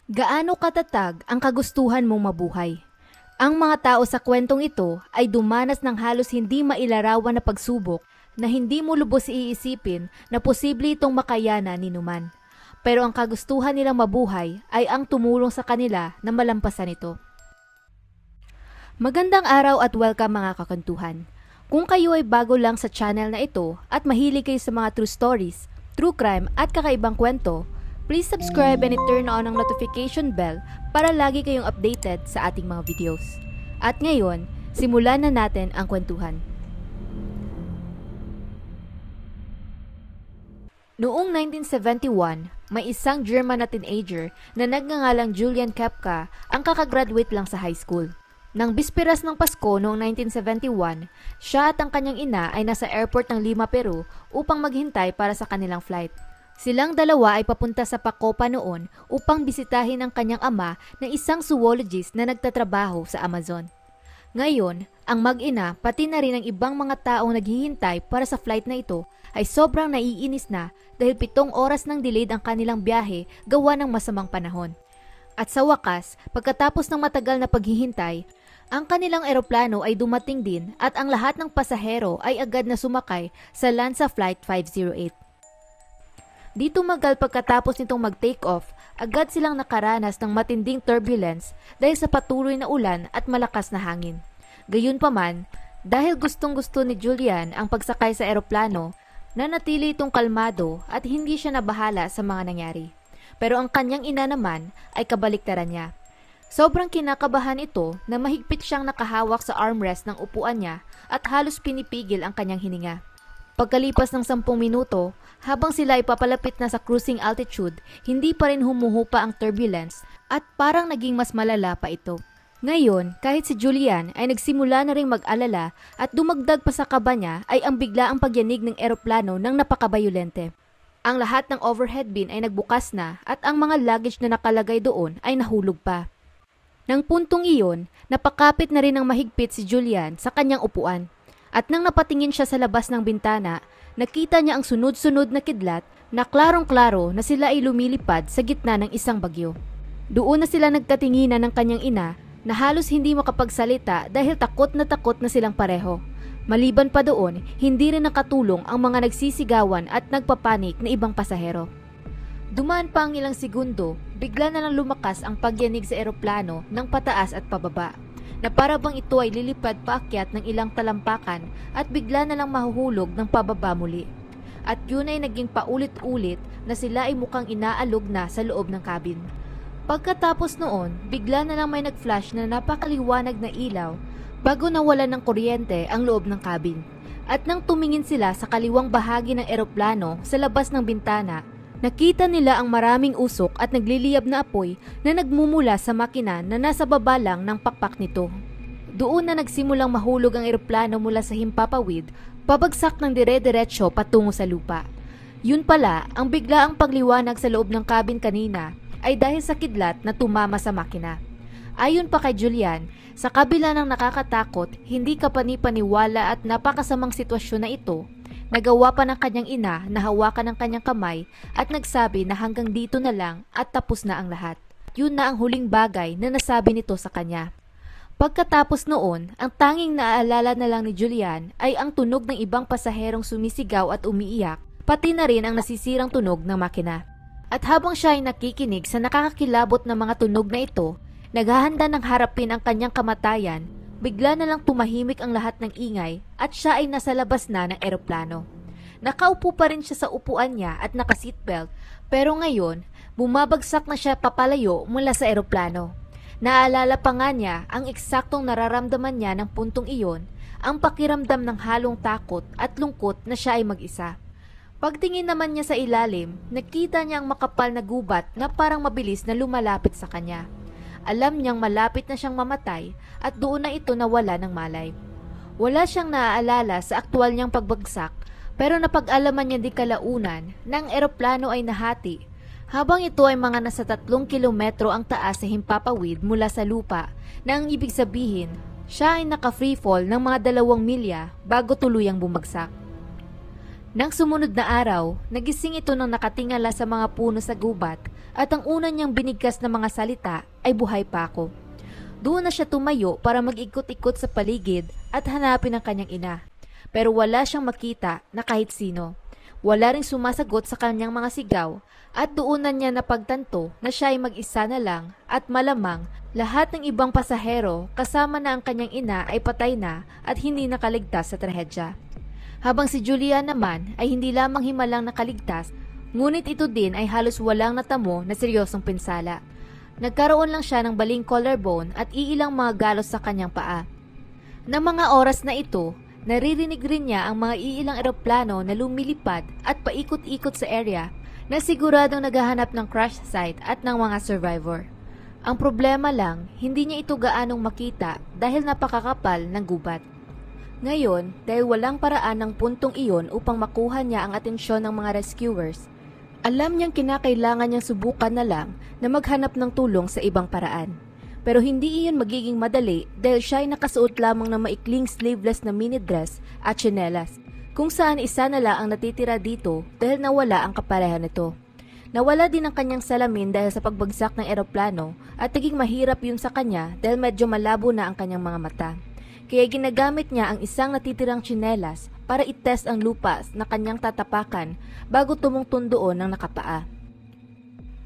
Gaano katatag ang kagustuhan mong mabuhay? Ang mga tao sa kwentong ito ay dumanas ng halos hindi mailarawan na pagsubok na hindi mo lubos iisipin na posible itong makayanan ni numan. Pero ang kagustuhan nilang mabuhay ay ang tumulong sa kanila na malampasan ito. Magandang araw at welcome mga kakantuhan. Kung kayo ay bago lang sa channel na ito at mahilig kayo sa mga true stories, true crime at kakaibang kwento, please subscribe and i-turn on ang notification bell para lagi kayong updated sa ating mga videos. At ngayon, simulan na natin ang kwentuhan. Noong 1971, may isang German na teenager na nagngangalang Julian Kepka ang kakagraduate lang sa high school. Nang bisperas ng Pasko noong 1971, siya at ang kanyang ina ay nasa airport ng Lima, Peru upang maghintay para sa kanilang flight. Silang dalawa ay papunta sa Pacopa noon upang bisitahin ang kanyang ama na isang zoologist na nagtatrabaho sa Amazon. Ngayon, ang mag-ina pati na rin ang ibang mga taong naghihintay para sa flight na ito ay sobrang naiinis na dahil 7 oras nang delayed ang kanilang biyahe gawa ng masamang panahon. At sa wakas, pagkatapos ng matagal na paghihintay, ang kanilang eroplano ay dumating din at ang lahat ng pasahero ay agad na sumakay sa Lanza Flight 508. Di tumagal pagkatapos nitong mag-take off, agad silang nakaranas ng matinding turbulence dahil sa patuloy na ulan at malakas na hangin. Gayunpaman, dahil gustong-gusto ni Julian ang pagsakay sa eroplano, nanatili itong kalmado at hindi siya nabahala sa mga nangyari. Pero ang kanyang ina naman ay kabaliktaran niya. Sobrang kinakabahan ito na mahigpit siyang nakahawak sa armrest ng upuan niya at halos pinipigil ang kanyang hininga. Pagkalipas ng 10 minuto, habang sila ay papalapit na sa cruising altitude, hindi pa rin humuhupa ang turbulence at parang naging mas malala pa ito. Ngayon, kahit si Julian ay nagsimula na ring mag-alala at dumagdag pa sa kaba niya ay ang biglaang pagyanig ng eroplano ng napakabayolente. Ang lahat ng overhead bin ay nagbukas na at ang mga luggage na nakalagay doon ay nahulog pa. Nang puntong iyon, napakapit na rin ng mahigpit si Julian sa kanyang upuan. At nang napatingin siya sa labas ng bintana, nakita niya ang sunod-sunod na kidlat na klarong-klaro na sila ay lumilipad sa gitna ng isang bagyo. Doon na sila nagkatinginan ng kanyang ina na halos hindi makapagsalita dahil takot na silang pareho. Maliban pa doon, hindi rin nakatulong ang mga nagsisigawan at nagpapanik na ibang pasahero. Dumaan pa ang ilang segundo, bigla na lang lumakas ang pagyanig sa eroplano ng pataas at pababa, na para bang ito ay lilipad paakyat ng ilang talampakan at bigla na lang mahuhulog ng pababa muli. At yun ay naging paulit-ulit na sila ay mukhang inaalog na sa loob ng cabin. Pagkatapos noon, bigla na lang may nag-flash na napakaliwanag na ilaw bago nawalan ng kuryente ang loob ng cabin. At nang tumingin sila sa kaliwang bahagi ng eroplano sa labas ng bintana, nakita nila ang maraming usok at nagliliyab na apoy na nagmumula sa makina na nasa baba lang ng pakpak nito. Doon na nagsimulang mahulog ang eroplano mula sa himpapawid, pabagsak ng dire-diretso patungo sa lupa. Yun pala, ang biglaang pagliwanag sa loob ng cabin kanina ay dahil sa kidlat na tumama sa makina. Ayon pa kay Julian, sa kabila ng nakakatakot, hindi kapani-paniwala at napakasamang sitwasyon na ito, nagawa pa ng kanyang ina na hawakan ng kanyang kamay at nagsabi na hanggang dito na lang at tapos na ang lahat. Yun na ang huling bagay na nasabi nito sa kanya. Pagkatapos noon, ang tanging naaalala na lang ni Julian ay ang tunog ng ibang pasaherong sumisigaw at umiiyak, pati na rin ang nasisirang tunog ng makina. At habang siya ay nakikinig sa nakakakilabot na mga tunog na ito, naghahanda ng harapin ang kanyang kamatayan, bigla na lang tumahimik ang lahat ng ingay at siya ay nasa labas na ng eroplano. Nakaupo pa rin siya sa upuan niya at naka-seatbelt, pero ngayon, bumabagsak na siya papalayo mula sa eroplano. Naalala pa nga niya ang eksaktong nararamdaman niya ng puntong iyon, ang pakiramdam ng halong takot at lungkot na siya ay mag-isa. Pagtingin naman niya sa ilalim, nakita niya ang makapal na gubat na parang mabilis na lumalapit sa kanya. Alam niyang malapit na siyang mamatay at doon na ito nawala ng malay. Wala siyang naaalala sa aktwal niyang pagbagsak, pero napag-alaman niya di kalaunan na ang eroplano ay nahati. Habang ito ay mga nasa 3 kilometro ang taas sa himpapawid mula sa lupa, na ang ibig sabihin, siya ay naka-freefall ng mga 2 milya bago tuluyang bumagsak. Nang sumunod na araw, nagising ito nang nakatingala sa mga puno sa gubat at ang una niyang binigkas na mga salita ay buhay pa ako. Doon na siya tumayo para mag-ikot-ikot sa paligid at hanapin ang kanyang ina. Pero wala siyang makita na kahit sino. Wala ring sumasagot sa kanyang mga sigaw at doon na niya napagtanto na siya ay mag-isa na lang at malamang lahat ng ibang pasahero kasama na ang kanyang ina ay patay na at hindi nakaligtas sa trahedya. Habang si Julian naman ay hindi lamang himalang nakaligtas, ngunit ito din ay halos walang natamo na seryosong pinsala. Nagkaroon lang siya ng baling collarbone at iilang mga galos sa kanyang paa. Nang mga oras na ito, naririnig rin niya ang mga iilang eroplano na lumilipad at paikot-ikot sa area na siguradong naghahanap ng crash site at ng mga survivor. Ang problema lang, hindi niya ito gaanong makita dahil napakakapal ng gubat. Ngayon, dahil walang paraan ng puntong iyon upang makuha niya ang atensyon ng mga rescuers, alam niyang kinakailangan niyang subukan na lang na maghanap ng tulong sa ibang paraan. Pero hindi iyon magiging madali dahil siya ay nakasuot lamang ng maikling sleeveless na mini dress at tsinelas, kung saan isa na lang ang natitira dito dahil nawala ang kapareha nito. Nawala din ang kanyang salamin dahil sa pagbagsak ng eroplano at naging mahirap yun sa kanya dahil medyo malabo na ang kanyang mga mata. Kaya ginagamit niya ang isang natitirang tsinelas para itest ang lupa na kanyang tatapakan bago tumungtun doon ng nakapaa.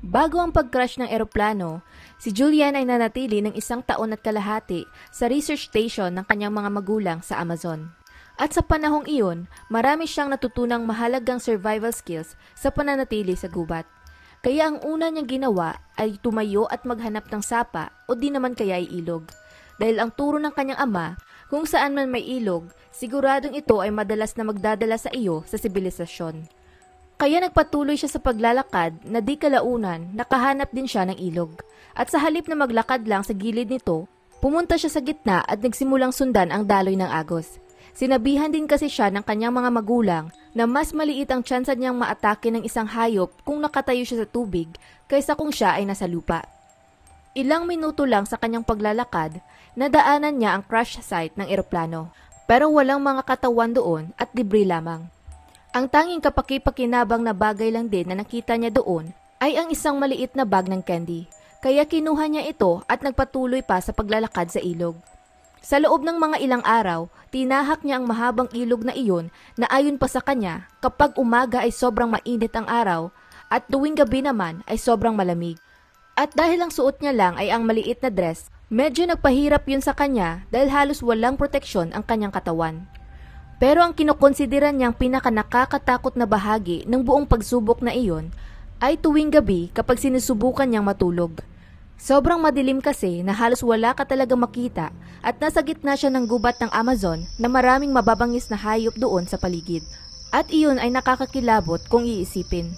Bago ang pag-crash ng eroplano, si Julian ay nanatili ng 1 taon at kalahati sa research station ng kanyang mga magulang sa Amazon. At sa panahong iyon, marami siyang natutunang mahalagang survival skills sa pananatili sa gubat. Kaya ang una niyang ginawa ay tumayo at maghanap ng sapa o di naman kaya ay ilog. Dahil ang turo ng kanyang ama, kung saan man may ilog, siguradong ito ay madalas na magdadala sa iyo sa sibilisasyon. Kaya nagpatuloy siya sa paglalakad na di kalaunan nakahanap din siya ng ilog. At sa halip na maglakad lang sa gilid nito, pumunta siya sa gitna at nagsimulang sundan ang daloy ng agos. Sinabihan din kasi siya ng kanyang mga magulang na mas maliit ang tsansa niyang maatake ng isang hayop kung nakatayo siya sa tubig kaysa kung siya ay nasa lupa. Ilang minuto lang sa kanyang paglalakad, nadaanan niya ang crash site ng eroplano, pero walang mga katawan doon at debris lamang. Ang tanging kapaki-pakinabang na bagay lang din na nakita niya doon ay ang isang maliit na bag ng candy, kaya kinuha niya ito at nagpatuloy pa sa paglalakad sa ilog. Sa loob ng mga ilang araw, tinahak niya ang mahabang ilog na iyon na ayon pa sa kanya, kapag umaga ay sobrang mainit ang araw at tuwing gabi naman ay sobrang malamig. At dahil ang suot niya lang ay ang maliit na dress, medyo nagpahirap yun sa kanya dahil halos walang proteksyon ang kanyang katawan. Pero ang kinukonsidera niyang pinakanakakatakot na bahagi ng buong pagsubok na iyon ay tuwing gabi kapag sinusubukan niyang matulog. Sobrang madilim kasi na halos wala ka talaga makita at nasa gitna siya ng gubat ng Amazon na maraming mababangis na hayop doon sa paligid. At iyon ay nakakakilabot kung iisipin.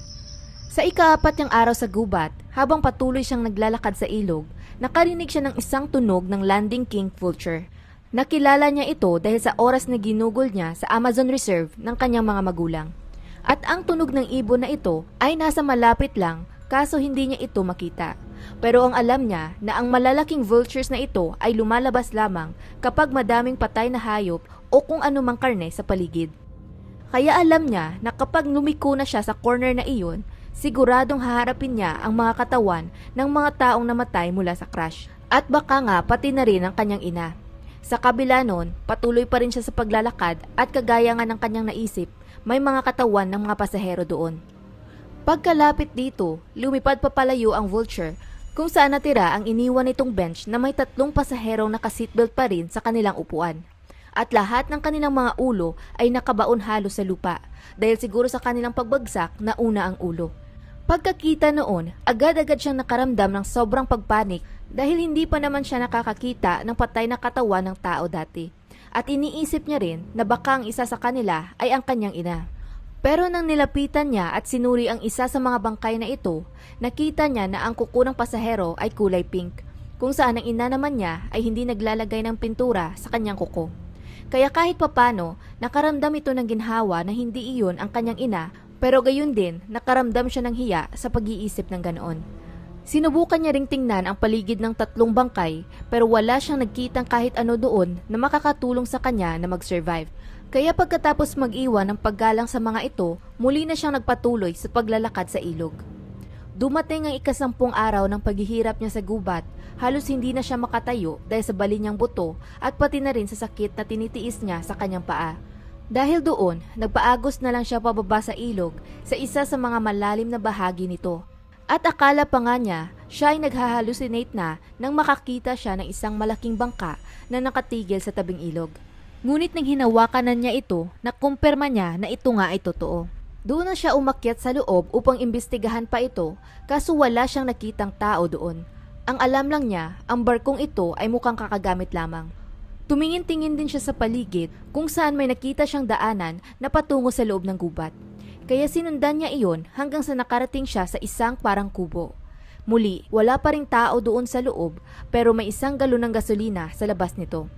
Sa ika-4 niyang araw sa gubat, habang patuloy siyang naglalakad sa ilog, nakarinig siya ng isang tunog ng landing king vulture. Nakilala niya ito dahil sa oras na ginugol niya sa Amazon Reserve ng kanyang mga magulang. At ang tunog ng ibon na ito ay nasa malapit lang, kaso hindi niya ito makita. Pero ang alam niya na ang malalaking vultures na ito ay lumalabas lamang kapag madaming patay na hayop o kung anumang karne sa paligid. Kaya alam niya na kapag lumiko na siya sa corner na iyon, siguradong haharapin niya ang mga katawan ng mga taong namatay mula sa crash. At baka nga pati na rin ang kanyang ina. Sa kabila nun, patuloy pa rin siya sa paglalakad at kagaya nga ng kanyang naisip, may mga katawan ng mga pasahero doon. Pagkalapit dito, lumipad papalayo ang vulture kung saan natira ang iniwan nitong bench na may 3 pasaherong naka-seatbelt pa rin sa kanilang upuan. At lahat ng kanilang mga ulo ay nakabaon halos sa lupa dahil siguro sa kanilang pagbagsak na una ang ulo. Pagkakita noon, agad-agad siyang nakaramdam ng sobrang pagpanik dahil hindi pa naman siya nakakakita ng patay na katawan ng tao dati. At iniisip niya rin na baka ang isa sa kanila ay ang kanyang ina. Pero nang nilapitan niya at sinuri ang isa sa mga bangkay na ito, nakita niya na ang kuko ng pasahero ay kulay pink, kung saan ang ina naman niya ay hindi naglalagay ng pintura sa kanyang kuko. Kaya kahit papano, nakaramdam ito ng ginhawa na hindi iyon ang kanyang ina, pero gayon din, nakaramdam siya ng hiya sa pag-iisip ng ganoon. Sinubukan niya ring tingnan ang paligid ng 3 bangkay, pero wala siyang nagkitang kahit ano doon na makakatulong sa kanya na mag-survive. Kaya pagkatapos mag-iwan ng paggalang sa mga ito, muli na siyang nagpatuloy sa paglalakad sa ilog. Dumating ang ika-10 araw ng paghihirap niya sa gubat, halos hindi na siya makatayo dahil sa bali niyang buto at pati na rin sa sakit na tinitiis niya sa kanyang paa. Dahil doon, nagpaagos na lang siya pababa sa ilog sa isa sa mga malalim na bahagi nito. At akala pa nga niya, siya ay naghahalusinate na nang makakita siya ng isang malaking bangka na nakatigil sa tabing ilog. Ngunit nang hinawakan na niya ito, nakumpirma niya na ito nga ay totoo. Doon na siya umakyat sa loob upang imbestigahan pa ito, kaso wala siyang nakitang tao doon. Ang alam lang niya, ang barkong ito ay mukhang kakagamit lamang. Tumingin-tingin din siya sa paligid kung saan may nakita siyang daanan na patungo sa loob ng gubat. Kaya sinundan niya iyon hanggang sa nakarating siya sa isang parang kubo. Muli, wala pa ring tao doon sa loob pero may isang galon ng gasolina sa labas nito.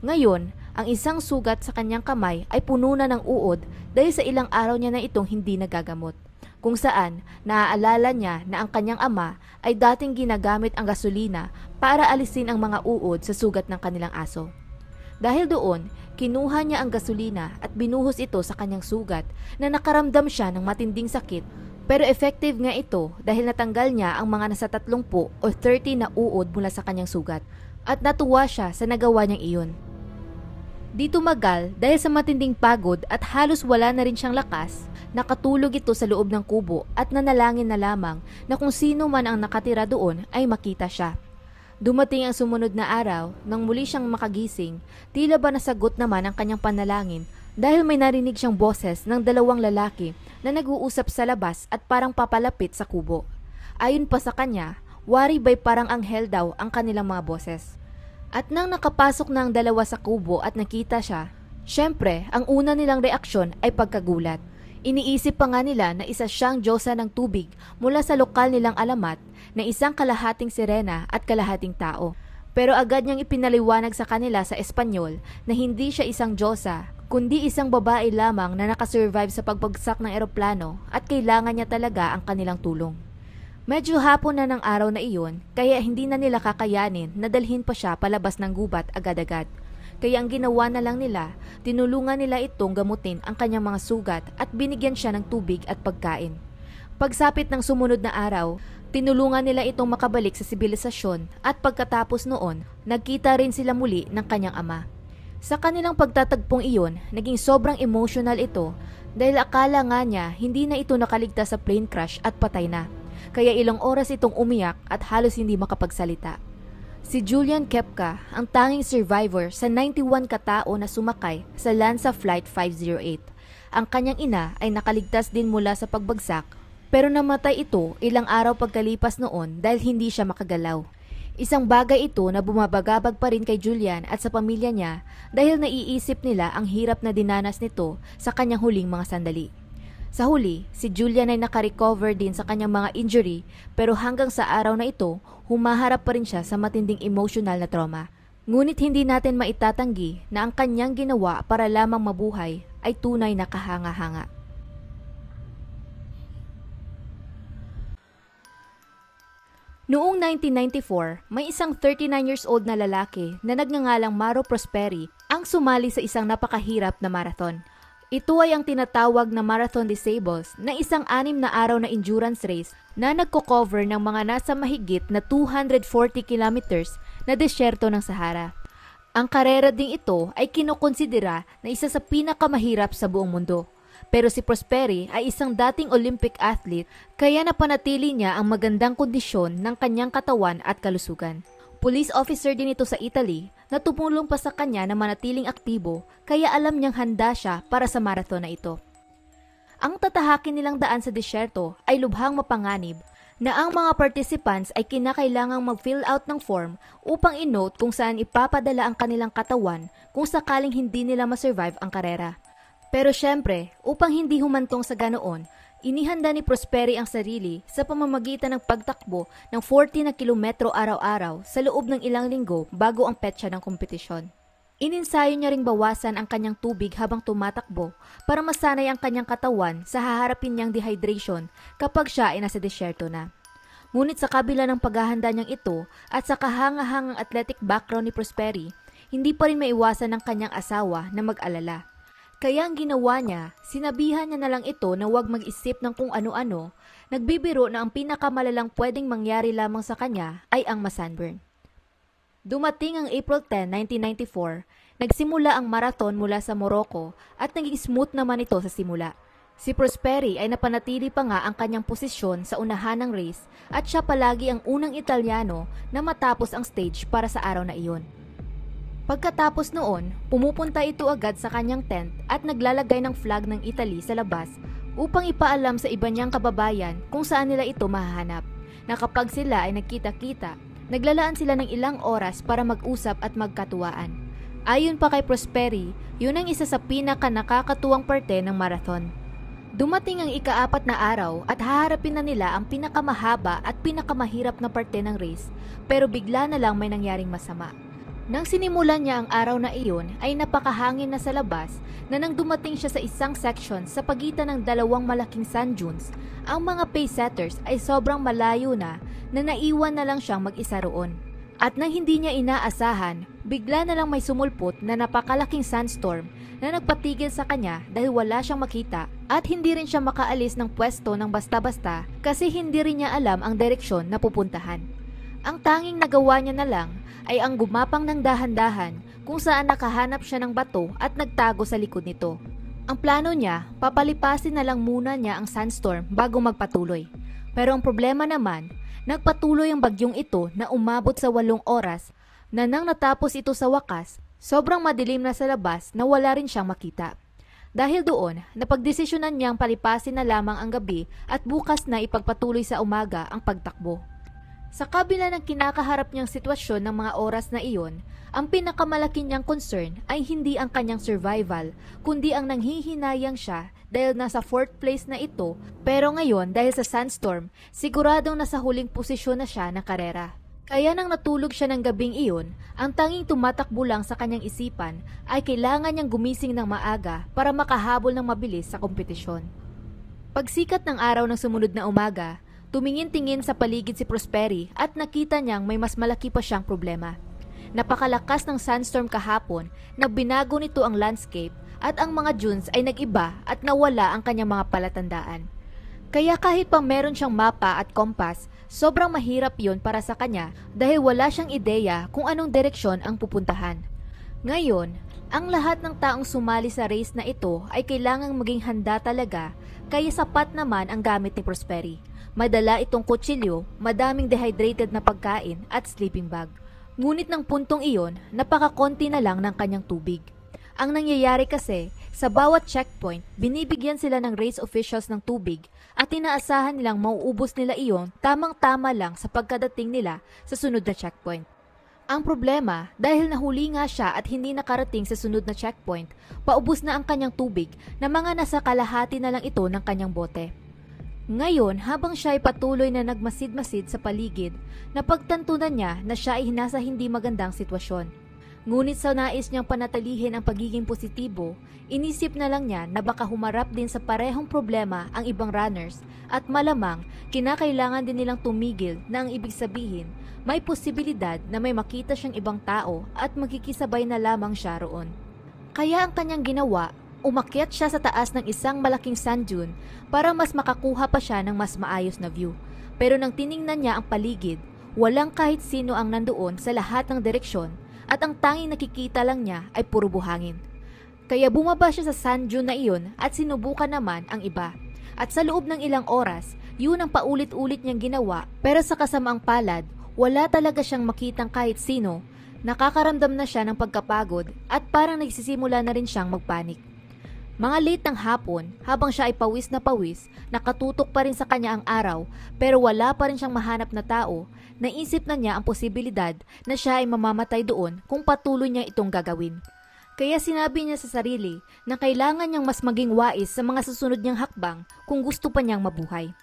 Ngayon, ang isang sugat sa kanyang kamay ay puno na ng uod dahil sa ilang araw niya na itong hindi nagagamot. Kung saan, naaalala niya na ang kanyang ama ay dating ginagamit ang gasolina para alisin ang mga uod sa sugat ng kanilang aso. Dahil doon, kinuha niya ang gasolina at binuhos ito sa kanyang sugat na nakaramdam siya ng matinding sakit, pero effective nga ito dahil natanggal niya ang mga nasa 30 o 30 na uod mula sa kanyang sugat at natuwa siya sa nagawa niyang iyon. Di tumagal dahil sa matinding pagod at halos wala na rin siyang lakas, nakatulog ito sa loob ng kubo at nanalangin na lamang na kung sino man ang nakatira doon ay makita siya. Dumating ang sumunod na araw nang muli siyang makagising, tila ba nasagot naman ang kanyang panalangin dahil may narinig siyang boses ng 2 lalaki na nag-uusap sa labas at parang papalapit sa kubo. Ayon pa sa kanya, wari ba'y parang anghel daw ang kanilang mga boses. At nang nakapasok na ang 2 sa kubo at nakita siya, syempre ang una nilang reaksyon ay pagkagulat. Iniisip pa nga nila na isa siyang diyosa ng tubig mula sa lokal nilang alamat na isang kalahating sirena at kalahating tao. Pero agad niyang ipinaliwanag sa kanila sa Espanyol na hindi siya isang diyosa, kundi isang babae lamang na nakasurvive sa pagbagsak ng eroplano at kailangan niya talaga ang kanilang tulong. Medyo hapon na ng araw na iyon, kaya hindi na nila kakayanin na dalhin pa siya palabas ng gubat agad-agad. Kaya ang ginawa na lang nila, tinulungan nila itong gamutin ang kanyang mga sugat at binigyan siya ng tubig at pagkain. Pagsapit ng sumunod na araw, tinulungan nila itong makabalik sa sibilisasyon at pagkatapos noon, nagkita rin sila muli ng kanyang ama. Sa kanilang pagtatagpong iyon, naging sobrang emotional ito dahil akala nga niya hindi na ito nakaligtas sa plane crash at patay na. Kaya ilang oras itong umiyak at halos hindi makapagsalita. Si Julian Kepka ang tanging survivor sa 91 katao na sumakay sa Lanza Flight 508. Ang kanyang ina ay nakaligtas din mula sa pagbagsak pero namatay ito ilang araw pagkalipas noon dahil hindi siya makagalaw. Isang bagay ito na bumabagabag pa rin kay Julian at sa pamilya niya dahil naiisip nila ang hirap na dinanas nito sa kanyang huling mga sandali. Sa huli, si Julian ay nakarecover din sa kanyang mga injury pero hanggang sa araw na ito, humaharap pa rin siya sa matinding emotional na trauma. Ngunit hindi natin maitatanggi na ang kanyang ginawa para lamang mabuhay ay tunay na kahanga-hanga. Noong 1994, may isang 39 years old na lalaki na nagngangalang Mauro Prosperi ang sumali sa isang napakahirap na marathon. Ito ay ang tinatawag na Marathon Disables na isang 6 na araw na endurance race na nagko-cover ng mga nasa mahigit na 240 kilometers na desyerto ng Sahara. Ang karera ding ito ay kinukonsidera na isa sa pinakamahirap sa buong mundo. Pero si Prosperi ay isang dating Olympic athlete kaya napanatili niya ang magandang kondisyon ng kanyang katawan at kalusugan. Police officer din ito sa Italy na tumulong pa sa kanya na manatiling aktibo kaya alam niyang handa siya para sa marathon na ito. Ang tatahakin nilang daan sa disyerto ay lubhang mapanganib na ang mga participants ay kinakailangang mag-fill out ng form upang i-note kung saan ipapadala ang kanilang katawan kung sakaling hindi nila ma-survive ang karera. Pero syempre, upang hindi humantong sa ganoon, inihanda ni Prosperi ang sarili sa pamamagitan ng pagtakbo ng 40 na kilometro araw-araw sa loob ng ilang linggo bago ang petsa ng kompetisyon. Ininsayo niya ring bawasan ang kanyang tubig habang tumatakbo para masanay ang kanyang katawan sa haharapin niyang dehydration kapag siya ay nasa disyerto na. Ngunit sa kabila ng paghahanda niyang ito at sa kahangahangang athletic background ni Prosperi, hindi pa rin maiwasan ng kanyang asawa na mag-alala. Kaya ang ginawa niya, sinabihan niya na lang ito na huwag mag-isip ng kung ano-ano, nagbibiro na ang pinakamalalang pwedeng mangyari lamang sa kanya ay ang masunburn. Dumating ang April 10, 1994, nagsimula ang marathon mula sa Morocco at naging smooth naman ito sa simula. Si Prosperi ay napanatili pa nga ang kanyang posisyon sa unahan ng race at siya palagi ang unang Italyano na matapos ang stage para sa araw na iyon. Pagkatapos noon, pumupunta ito agad sa kanyang tent at naglalagay ng flag ng Italy sa labas upang ipaalam sa iba niyang kababayan kung saan nila ito mahahanap, na kapag sila ay nagkita-kita, naglalaan sila ng ilang oras para mag-usap at magkatuwaan. Ayon pa kay Prosperi, yun ang isa sa pinaka-nakakatuwang parte ng marathon. Dumating ang ika-4 na araw at haharapin na nila ang pinakamahaba at pinakamahirap na parte ng race, pero bigla na lang may nangyaring masama. Nang sinimulan niya ang araw na iyon ay napakahangin na sa labas na nang dumating siya sa isang section sa pagitan ng dalawang malaking sand dunes, ang mga pace setters ay sobrang malayo na naiwan na lang siyang mag-isa roon. At nang hindi niya inaasahan, bigla na lang may sumulpot na napakalaking sandstorm na nagpatigil sa kanya dahil wala siyang makita at hindi rin siya makaalis ng pwesto ng basta-basta kasi hindi rin niya alam ang direksyon na pupuntahan. Ang tanging nagawa niya na lang ay ang gumapang ng dahan-dahan kung saan nakahanap siya ng bato at nagtago sa likod nito. Ang plano niya, papalipasin na lang muna niya ang sandstorm bago magpatuloy. Pero ang problema naman, nagpatuloy ang bagyong ito na umabot sa 8 oras na nang natapos ito sa wakas, sobrang madilim na sa labas na wala rin siyang makita. Dahil doon, napagdesisyonan niyang palipasin na lamang ang gabi at bukas na ipagpatuloy sa umaga ang pagtakbo. Sa kabila ng kinakaharap niyang sitwasyon ng mga oras na iyon, ang pinakamalaki niyang concern ay hindi ang kanyang survival, kundi ang nanghihinayang siya dahil nasa 4th place na ito, pero ngayon dahil sa sandstorm, siguradong nasa huling posisyon na siya ng karera. Kaya nang natulog siya ng gabing iyon, ang tanging tumatakbo lang sa kanyang isipan ay kailangan niyang gumising ng maaga para makahabol ng mabilis sa kompetisyon. Pagsikat ng araw ng sumunod na umaga, tumingin-tingin sa paligid si Prosperi at nakita niyang may mas malaki pa siyang problema. Napakalakas ng sandstorm kahapon na binago nito ang landscape at ang mga dunes ay nag-iba at nawala ang kanyang mga palatandaan. Kaya kahit pa meron siyang mapa at kompas, sobrang mahirap yon para sa kanya dahil wala siyang ideya kung anong direksyon ang pupuntahan. Ngayon, ang lahat ng taong sumali sa race na ito ay kailangang maging handa talaga, kaya sapat naman ang gamit ni Prosperi. Madala itong kutsilyo, madaming dehydrated na pagkain at sleeping bag. Ngunit ng puntong iyon, napakakonti na lang ng kanyang tubig. Ang nangyayari kasi, sa bawat checkpoint, binibigyan sila ng race officials ng tubig at inaasahan nilang mauubos nila iyon tamang-tama lang sa pagkadating nila sa sunod na checkpoint. Ang problema, dahil nahuli nga siya at hindi nakarating sa sunod na checkpoint, paubos na ang kanyang tubig na mga nasa kalahati na lang ito ng kanyang bote. Ngayon, habang siya ay patuloy na nagmasid-masid sa paligid, napagtantunan niya na siya ay nasa hindi magandang sitwasyon. Ngunit sa nais niyang panatilihin ang pagiging positibo, inisip na lang niya na baka humarap din sa parehong problema ang ibang runners at malamang kinakailangan din nilang tumigil na ang ibig sabihin, may posibilidad na may makita siyang ibang tao at magkikisabay na lamang siya roon. Kaya ang kanyang ginawa, umakyat siya sa taas ng isang malaking sand dune para mas makakuha pa siya ng mas maayos na view. Pero nang tiningnan niya ang paligid, walang kahit sino ang nandoon sa lahat ng direksyon at ang tanging nakikita lang niya ay puro buhangin. Kaya bumaba siya sa sand dune na iyon at sinubukan naman ang iba. At sa loob ng ilang oras, yun ang paulit-ulit niyang ginawa, pero sa kasamaang palad, wala talaga siyang makitang kahit sino. Nakakaramdam na siya ng pagkapagod at parang nagsisimula na rin siyang magpanik. Mga late ng hapon, habang siya ay pawis na pawis, nakatutok pa rin sa kanya ang araw, pero wala pa rin siyang mahanap na tao, naisip na niya ang posibilidad na siya ay mamamatay doon kung patuloy niya itong gagawin. Kaya sinabi niya sa sarili na kailangan niyang mas maging wais sa mga susunod niyang hakbang kung gusto pa niyang mabuhay.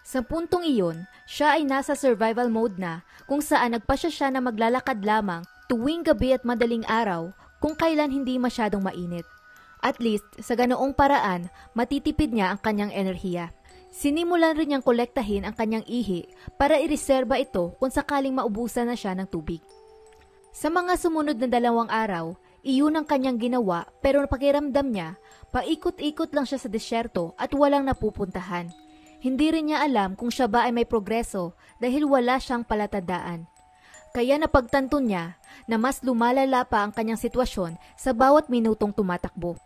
Sa puntong iyon, siya ay nasa survival mode na kung saan nagpasya siya na maglalakad lamang tuwing gabi at madaling araw kung kailan hindi masyadong mainit. At least, sa ganoong paraan, matitipid niya ang kanyang enerhiya. Sinimulan rin niyang kolektahin ang kanyang ihi para ireserba ito kung sakaling maubusan na siya ng tubig. Sa mga sumunod na 2 araw, iyon ang kanyang ginawa pero pakiramdam niya Paikot-ikot lang siya sa disyerto at walang napupuntahan. Hindi rin niya alam kung siya ba ay may progreso dahil wala siyang palatandaan. Kaya napagtanto niya na mas lumalala pa ang kanyang sitwasyon sa bawat minutong tumatakbo.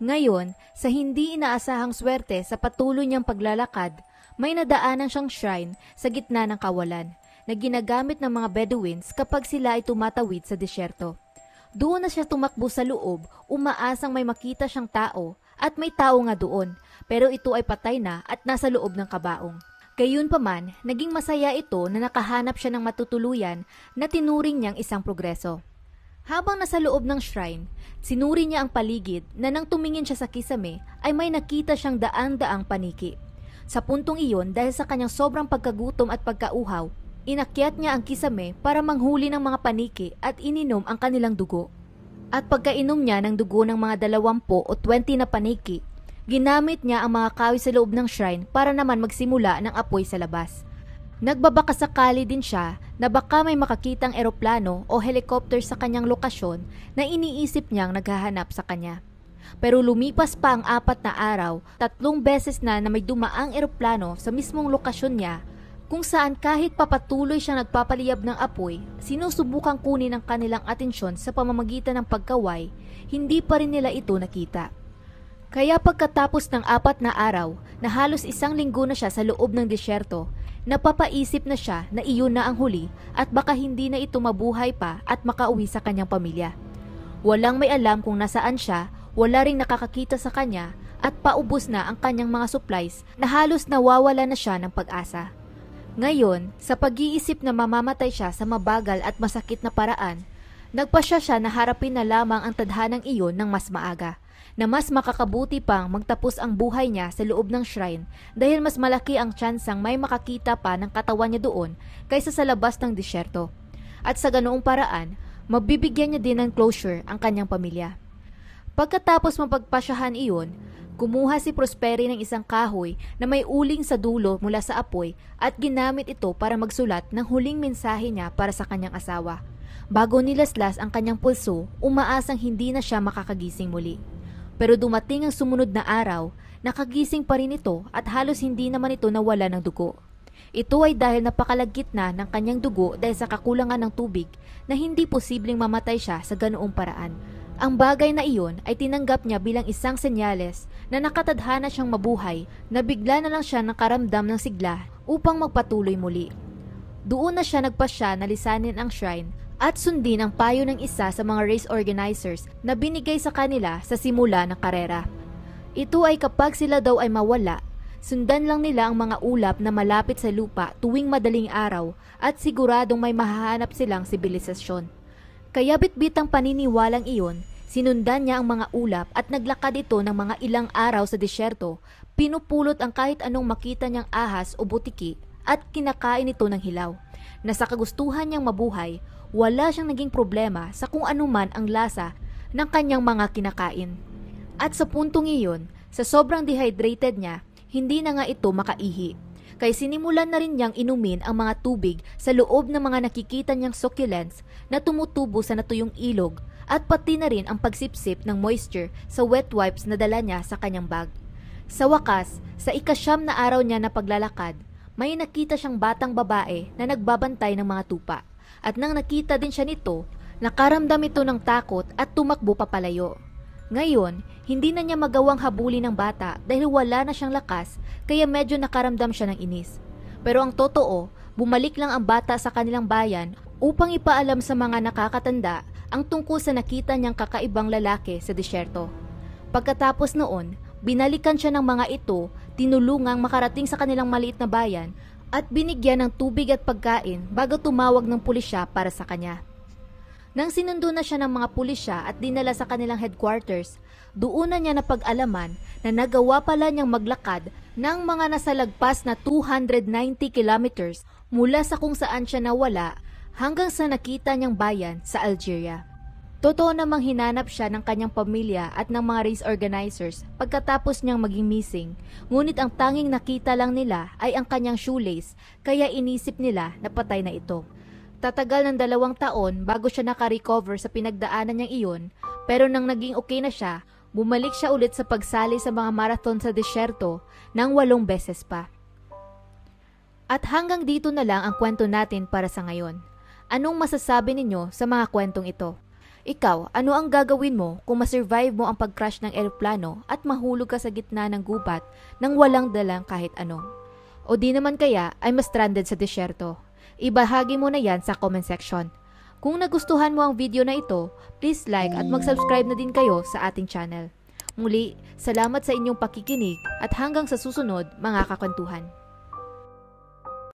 Ngayon, sa hindi inaasahang swerte sa patuloy niyang paglalakad, may nadaanan siyang shrine sa gitna ng kawalan na ginagamit ng mga Bedouins kapag sila ay tumatawid sa disyerto. Doon na siya tumakbo sa loob, umaasang may makita siyang tao at may tao nga doon, pero ito ay patay na at nasa loob ng kabaong. Gayunpaman, naging masaya ito na nakahanap siya ng matutuluyan na tinuring niyang isang progreso. Habang nasa loob ng shrine, sinuri niya ang paligid na nang tumingin siya sa kisame ay may nakita siyang daang-daang paniki. Sa puntong iyon, dahil sa kanyang sobrang pagkagutom at pagkauhaw, inakyat niya ang kisame para manghuli ng mga paniki at ininom ang kanilang dugo. At pagkainom niya ng dugo ng mga 20 o 20 na paniki, ginamit niya ang mga kahoy sa loob ng shrine para naman magsimula ng apoy sa labas. Nagbabakasakali din siya na baka may makakitang eroplano o helicopter sa kanyang lokasyon na iniisip niyang naghahanap sa kanya. Pero lumipas pa ang 4 na araw, 3 beses na may dumaang eroplano sa mismong lokasyon niya kung saan kahit papatuloy siyang nagpapaliyab ng apoy, sinusubukang kunin ang kanilang atensyon sa pamamagitan ng pagkaway, hindi pa rin nila ito nakita. Kaya pagkatapos ng 4 na araw na halos 1 linggo na siya sa loob ng disyerto, napapaisip na siya na iyon na ang huli at baka hindi na ito mabuhay pa at makauwi sa kanyang pamilya. Walang may alam kung nasaan siya, wala ring nakakakita sa kanya at paubos na ang kanyang mga supplies na halos nawawala na siya ng pag-asa. Ngayon, sa pag-iisip na mamamatay siya sa mabagal at masakit na paraan, nagpasya siya na harapin na lamang ang tadhanang iyon ng mas maaga, na mas makakabuti pang magtapos ang buhay niya sa loob ng shrine dahil mas malaki ang tsansang may makakita pa ng katawan niya doon kaysa sa labas ng disyerto. At sa ganoong paraan, mabibigyan niya din ng closure ang kanyang pamilya. Pagkatapos mapagpasyahan iyon, kumuha si Prosperi ng isang kahoy na may uling sa dulo mula sa apoy at ginamit ito para magsulat ng huling mensahe niya para sa kanyang asawa. Bago nilaslas ang kanyang pulso, umaasang hindi na siya makakagising muli. Pero dumating ang sumunod na araw, nakagising pa rin ito at halos hindi naman ito nawala ng dugo. Ito ay dahil napakalagkit na ng kanyang dugo dahil sa kakulangan ng tubig na hindi posibleng mamatay siya sa ganoong paraan. Ang bagay na iyon ay tinanggap niya bilang isang senyales na nakatadhana siyang mabuhay na bigla na lang siya nakaramdam ng sigla upang magpatuloy muli. Doon na siya nagpasya na lisanin ang shrine at sundin ang payo ng isa sa mga race organizers na binigay sa kanila sa simula ng karera. Ito ay kapag sila daw ay mawala, sundan lang nila ang mga ulap na malapit sa lupa tuwing madaling araw at siguradong may mahahanap silang sibilisasyon. Kaya bitbit ang paniniwalang iyon, sinundan niya ang mga ulap at naglakad ito ng mga ilang araw sa disyerto, pinupulot ang kahit anong makita niyang ahas o butiki at kinakain ito ng hilaw. Na sa kagustuhan niyang mabuhay, wala siyang naging problema sa kung anuman ang lasa ng kanyang mga kinakain. At sa puntong iyon, sa sobrang dehydrated niya, hindi na nga ito makaihi. Kaya sinimulan na rin niyang inumin ang mga tubig sa loob ng mga nakikita niyang succulents na tumutubo sa natuyong ilog at pati na rin ang pagsipsip ng moisture sa wet wipes na dala niya sa kanyang bag. Sa wakas, sa 9 na araw niya na paglalakad, may nakita siyang batang babae na nagbabantay ng mga tupa. At nang nakita din siya nito, nakaramdam ito ng takot at tumakbo papalayo. Ngayon, hindi na niya magawang habulin ng bata dahil wala na siyang lakas kaya medyo nakaramdam siya ng inis. Pero ang totoo, bumalik lang ang bata sa kanilang bayan upang ipaalam sa mga nakakatanda ang tungkol sa nakita niyang kakaibang lalaki sa disyerto. Pagkatapos noon, binalikan siya ng mga ito, tinulungang makarating sa kanilang maliit na bayan at binigyan ng tubig at pagkain bago tumawag ng pulisya para sa kanya. Nang sinundo na siya ng mga pulisya at dinala sa kanilang headquarters, doon na niya napag-alaman na nagawa pala niyang maglakad ng mga nasa lagpas na 290 kilometers mula sa kung saan siya nawala hanggang sa nakita niyang bayan sa Algeria. Totoo namang hinanap siya ng kanyang pamilya at ng mga race organizers pagkatapos niyang maging missing, ngunit ang tanging nakita lang nila ay ang kanyang shoelace kaya inisip nila na patay na ito. Tatagal ng 2 taon bago siya nakarecover sa pinagdaanan niyang iyon, pero nang naging okay na siya, Bumalik siya ulit sa pagsali sa mga marathon sa disyerto ng 8 beses pa. At hanggang dito na lang ang kwento natin para sa ngayon. Anong masasabi ninyo sa mga kwentong ito? Ikaw, ano ang gagawin mo kung masurvive mo ang pag-crash ng eroplano at mahulog ka sa gitna ng gubat nang walang dalang kahit ano? O di naman kaya ay mas stranded sa disyerto? Ibahagi mo na yan sa comment section. Kung nagustuhan mo ang video na ito, please like at mag-subscribe na din kayo sa ating channel. Muli, salamat sa inyong pakikinig at hanggang sa susunod mga kakwentuhan.